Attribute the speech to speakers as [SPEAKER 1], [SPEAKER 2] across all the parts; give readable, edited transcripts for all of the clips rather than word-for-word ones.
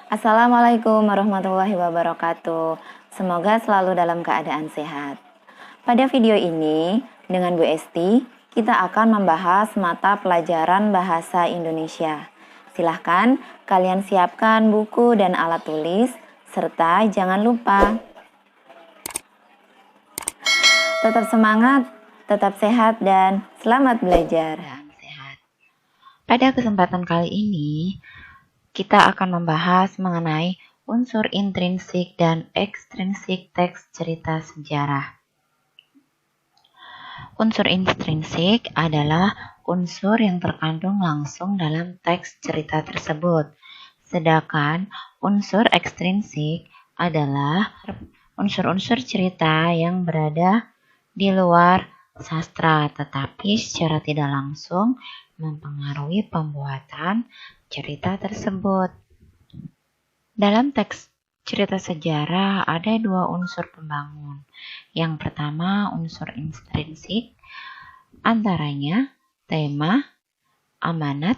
[SPEAKER 1] Assalamualaikum warahmatullahi wabarakatuh. Semoga selalu dalam keadaan sehat. Pada video ini, dengan Bu Esti, kita akan membahas mata pelajaran Bahasa Indonesia. Silahkan kalian siapkan buku dan alat tulis, serta jangan lupa tetap semangat, tetap sehat, dan selamat belajar.
[SPEAKER 2] Pada kesempatan kali ini, kita akan membahas mengenai unsur intrinsik dan ekstrinsik teks cerita sejarah. Unsur intrinsik adalah unsur yang terkandung langsung dalam teks cerita tersebut. Sedangkan unsur ekstrinsik adalah unsur-unsur cerita yang berada di luar sastra, tetapi secara tidak langsung mempengaruhi pembuatan cerita tersebut. Dalam teks cerita sejarah ada dua unsur pembangun. Yang pertama unsur intrinsik, antaranya tema, amanat,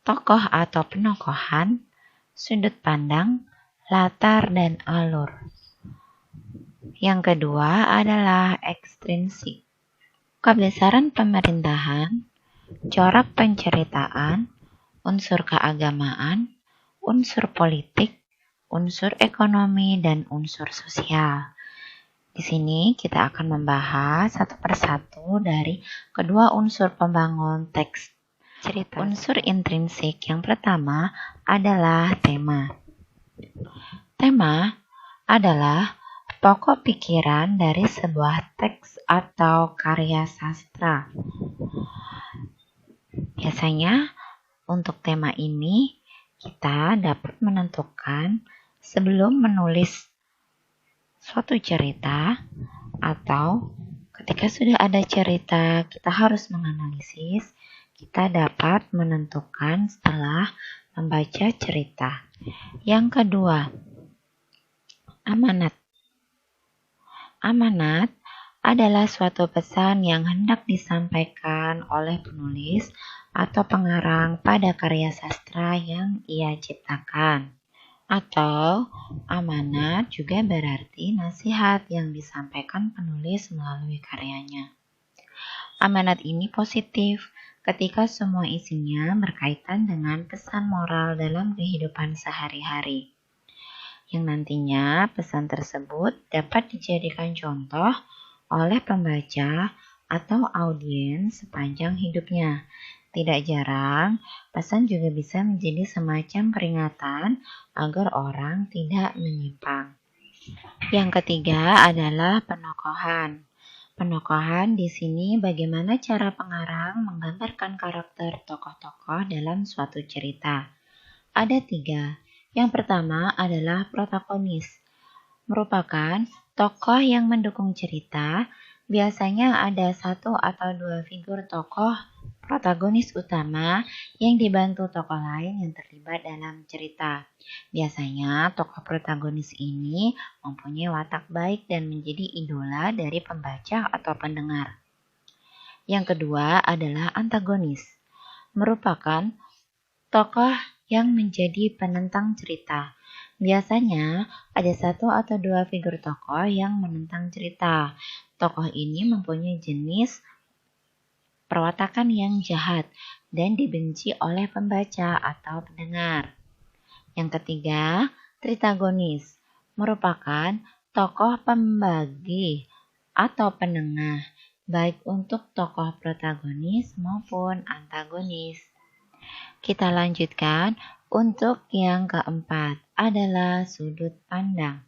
[SPEAKER 2] tokoh atau penokohan, sudut pandang, latar, dan alur. Yang kedua adalah ekstrinsik, kebesaran pemerintahan, corak penceritaan, unsur keagamaan, unsur politik, unsur ekonomi, dan unsur sosial. Di sini kita akan membahas satu persatu dari kedua unsur pembangun teks cerita. Unsur intrinsik yang pertama adalah tema. Tema adalah pokok pikiran dari sebuah teks atau karya sastra. Biasanya untuk tema ini kita dapat menentukan sebelum menulis suatu cerita, atau ketika sudah ada cerita kita harus menganalisis, kita dapat menentukan setelah membaca cerita. Yang kedua, amanat. Amanat adalah suatu pesan yang hendak disampaikan oleh penulis atau pengarang pada karya sastra yang ia ciptakan. Atau amanat juga berarti nasihat yang disampaikan penulis melalui karyanya. Amanat ini positif ketika semua isinya berkaitan dengan pesan moral dalam kehidupan sehari-hari, yang nantinya pesan tersebut dapat dijadikan contoh oleh pembaca atau audiens sepanjang hidupnya. Tidak jarang, pesan juga bisa menjadi semacam peringatan agar orang tidak menyimpang. Yang ketiga adalah penokohan. Penokohan di sini bagaimana cara pengarang menggambarkan karakter tokoh-tokoh dalam suatu cerita. Ada tiga. Yang pertama adalah protagonis, merupakan tokoh yang mendukung cerita. Biasanya ada satu atau dua figur tokoh protagonis utama yang dibantu tokoh lain yang terlibat dalam cerita. Biasanya tokoh protagonis ini mempunyai watak baik dan menjadi idola dari pembaca atau pendengar. Yang kedua adalah antagonis, merupakan tokoh yang menjadi penentang cerita. Biasanya ada satu atau dua figur tokoh yang menentang cerita. Tokoh ini mempunyai jenis perwatakan yang jahat dan dibenci oleh pembaca atau pendengar. Yang ketiga, tritagonis, merupakan tokoh pembagi atau penengah, baik untuk tokoh protagonis maupun antagonis. Kita lanjutkan, untuk yang keempat adalah sudut pandang.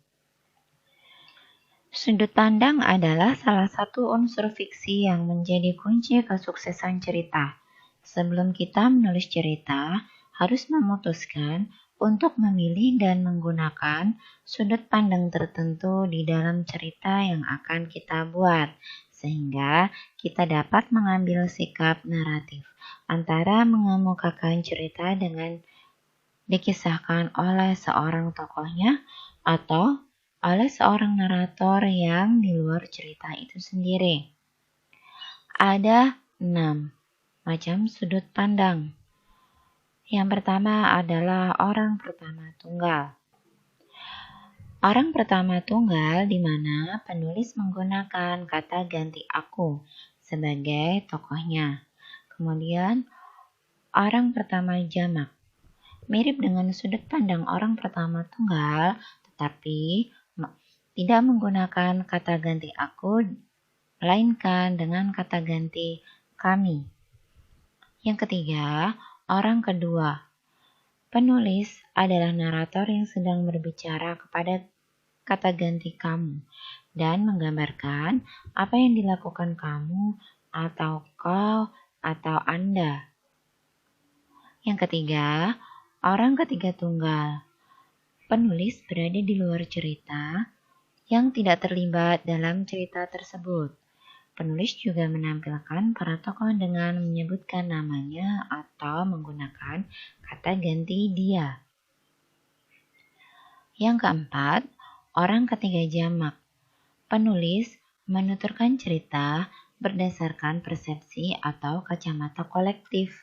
[SPEAKER 2] Sudut pandang adalah salah satu unsur fiksi yang menjadi kunci kesuksesan cerita. Sebelum kita menulis cerita, harus memutuskan untuk memilih dan menggunakan sudut pandang tertentu di dalam cerita yang akan kita buat, sehingga kita dapat mengambil sikap naratif antara mengemukakan cerita dengan dikisahkan oleh seorang tokohnya atau oleh seorang narator yang di luar cerita itu sendiri. Ada 6 macam sudut pandang. Yang pertama adalah orang pertama tunggal. Orang pertama tunggal di mana penulis menggunakan kata ganti aku sebagai tokohnya. Kemudian orang pertama jamak. Mirip dengan sudut pandang orang pertama tunggal, tetapi tidak menggunakan kata ganti aku, melainkan dengan kata ganti kami. Yang ketiga, orang kedua. Penulis adalah narator yang sedang berbicara kepada kata ganti kamu dan menggambarkan apa yang dilakukan kamu atau kau atau Anda. Yang ketiga, orang ketiga tunggal. Penulis berada di luar cerita yang tidak terlibat dalam cerita tersebut. Penulis juga menampilkan para tokoh dengan menyebutkan namanya atau menggunakan kata ganti dia. Yang keempat, orang ketiga jamak. Penulis menuturkan cerita berdasarkan persepsi atau kacamata kolektif,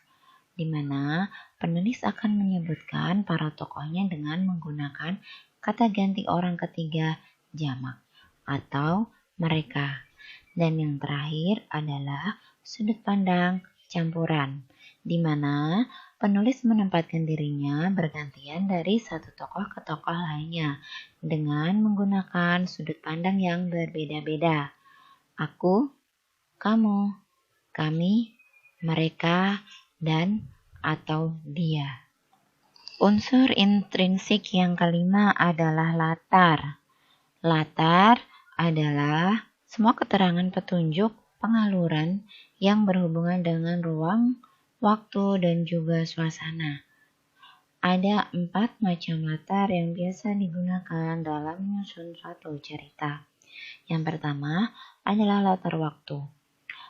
[SPEAKER 2] di mana penulis akan menyebutkan para tokohnya dengan menggunakan kata ganti orang ketiga jamak atau mereka. Dan yang terakhir adalah sudut pandang campuran, di mana penulis menempatkan dirinya bergantian dari satu tokoh ke tokoh lainnya dengan menggunakan sudut pandang yang berbeda-beda. Aku, kamu, kami, mereka, dan atau dia. Unsur intrinsik yang kelima adalah latar. Latar adalah semua keterangan petunjuk pengaluran yang berhubungan dengan ruang, waktu, dan juga suasana. Ada 4 macam latar yang biasa digunakan dalam menyusun suatu cerita. Yang pertama adalah latar waktu.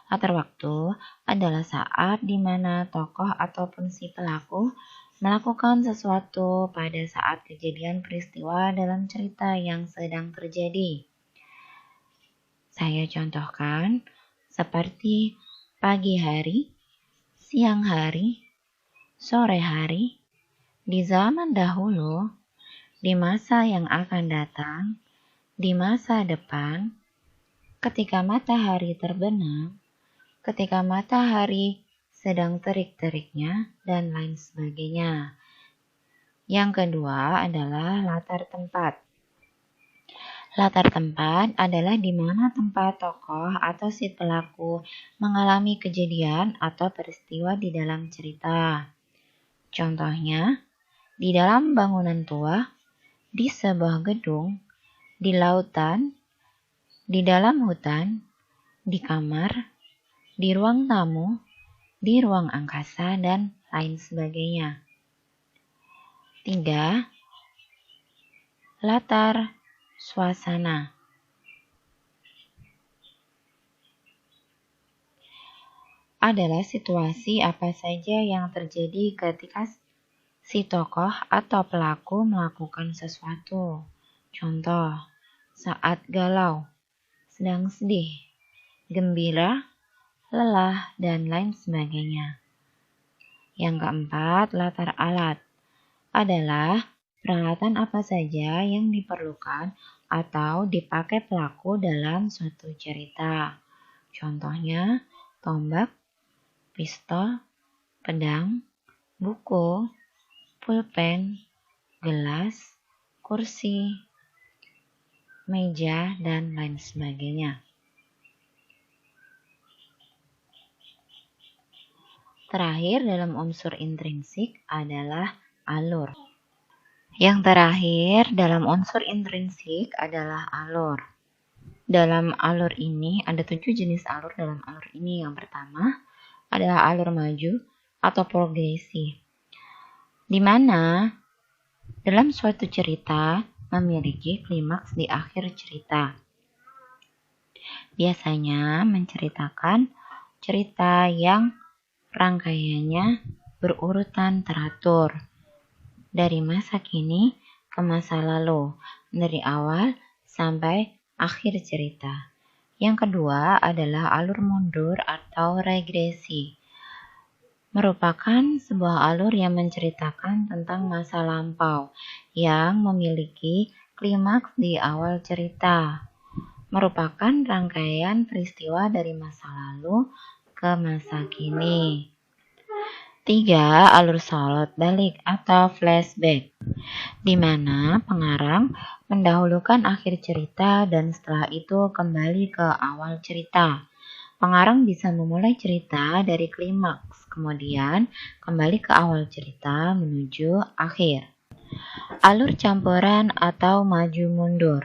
[SPEAKER 2] Latar waktu adalah saat di mana tokoh ataupun si pelaku melakukan sesuatu pada saat kejadian peristiwa dalam cerita yang sedang terjadi. Saya contohkan seperti pagi hari, siang hari, sore hari, di zaman dahulu, di masa yang akan datang, di masa depan, ketika matahari terbenam, ketika matahari sedang terik-teriknya, dan lain sebagainya. Yang kedua adalah latar tempat. Latar tempat adalah di mana tempat tokoh atau si pelaku mengalami kejadian atau peristiwa di dalam cerita. Contohnya, di dalam bangunan tua, di sebuah gedung, di lautan, di dalam hutan, di kamar, di ruang tamu, di ruang angkasa, dan lain sebagainya. 3. Latar suasana. Adalah situasi apa saja yang terjadi ketika si tokoh atau pelaku melakukan sesuatu. Contoh, saat galau, sedang sedih, gembira, lelah, dan lain sebagainya. Yang keempat, latar alat. Adalah peralatan apa saja yang diperlukan atau dipakai pelaku dalam suatu cerita. Contohnya, tombak, pistol, pedang, buku, pulpen, gelas, kursi, meja, dan lain sebagainya. Terakhir dalam unsur intrinsik adalah alur. Yang terakhir dalam unsur intrinsik adalah alur. Dalam alur ini ada 7 jenis alur dalam alur ini. Yang pertama adalah alur maju atau progresi, di mana dalam suatu cerita memiliki klimaks di akhir cerita. Biasanya menceritakan cerita yang rangkaiannya berurutan teratur dari masa kini ke masa lalu, dari awal sampai akhir cerita. Yang kedua adalah alur mundur atau regresi. merupakan sebuah alur yang menceritakan tentang masa lampau yang memiliki klimaks di awal cerita. Merupakan rangkaian peristiwa dari masa lalu ke masa kini. 3. Alur sorot balik atau flashback, di mana pengarang mendahulukan akhir cerita dan setelah itu kembali ke awal cerita. Pengarang bisa memulai cerita dari klimaks, kemudian kembali ke awal cerita menuju akhir. Alur campuran atau maju mundur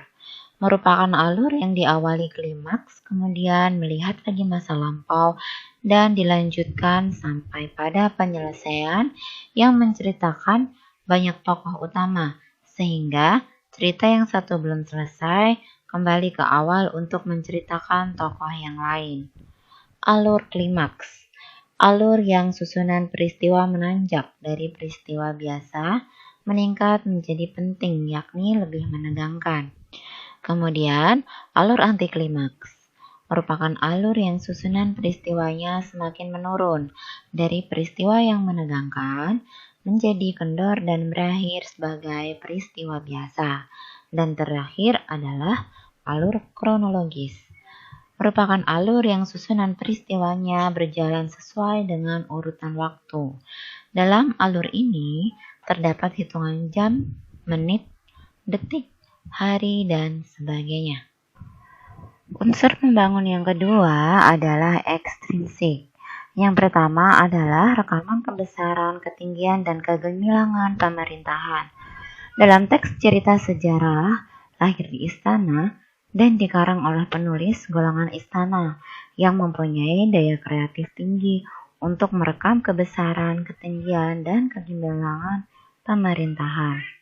[SPEAKER 2] merupakan alur yang diawali klimaks, kemudian melihat lagi masa lampau, dan dilanjutkan sampai pada penyelesaian yang menceritakan banyak tokoh utama, sehingga cerita yang satu belum selesai kembali ke awal untuk menceritakan tokoh yang lain. Alur klimaks, alur yang susunan peristiwa menanjak dari peristiwa biasa meningkat menjadi penting, yakni lebih menegangkan. Kemudian, alur anti klimaks merupakan alur yang susunan peristiwanya semakin menurun dari peristiwa yang menegangkan menjadi kendor dan berakhir sebagai peristiwa biasa. Dan terakhir adalah alur kronologis. Merupakan alur yang susunan peristiwanya berjalan sesuai dengan urutan waktu. Dalam alur ini terdapat hitungan jam, menit, detik, hari, dan sebagainya. Unsur pembangun yang kedua adalah ekstrinsik. Yang pertama adalah rekaman kebesaran, ketinggian, dan kegemilangan pemerintahan. Dalam teks cerita sejarah, lahir di istana dan dikarang oleh penulis golongan istana yang mempunyai daya kreatif tinggi untuk merekam kebesaran, ketinggian, dan kegemilangan pemerintahan.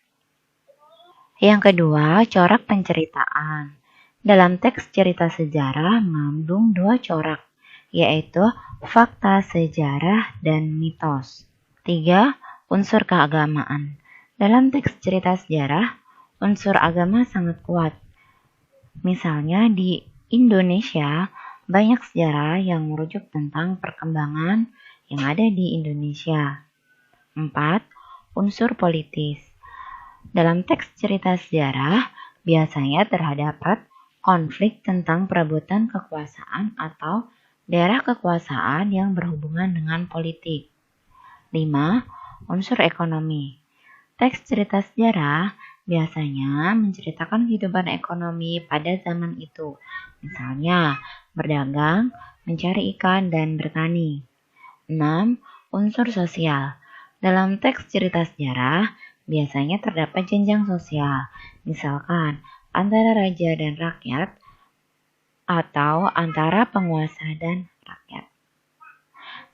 [SPEAKER 2] Yang kedua, corak penceritaan. Dalam teks cerita sejarah mengandung dua corak, yaitu fakta sejarah dan mitos. 3. Unsur keagamaan. Dalam teks cerita sejarah, unsur agama sangat kuat. Misalnya di Indonesia, banyak sejarah yang merujuk tentang perkembangan yang ada di Indonesia. 4. Unsur politis. Dalam teks cerita sejarah, biasanya terdapat konflik tentang perebutan kekuasaan atau daerah kekuasaan yang berhubungan dengan politik. 5. Unsur ekonomi. Teks cerita sejarah biasanya menceritakan kehidupan ekonomi pada zaman itu, misalnya berdagang, mencari ikan, dan bertani. 6. Unsur sosial. Dalam teks cerita sejarah, biasanya terdapat jenjang sosial, misalkan antara raja dan rakyat, atau antara penguasa dan rakyat.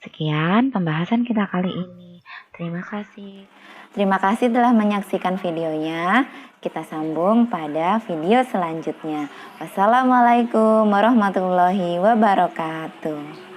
[SPEAKER 2] Sekian pembahasan kita kali ini. Terima kasih.
[SPEAKER 1] Terima kasih telah menyaksikan videonya. Kita sambung pada video selanjutnya. Wassalamualaikum warahmatullahi wabarakatuh.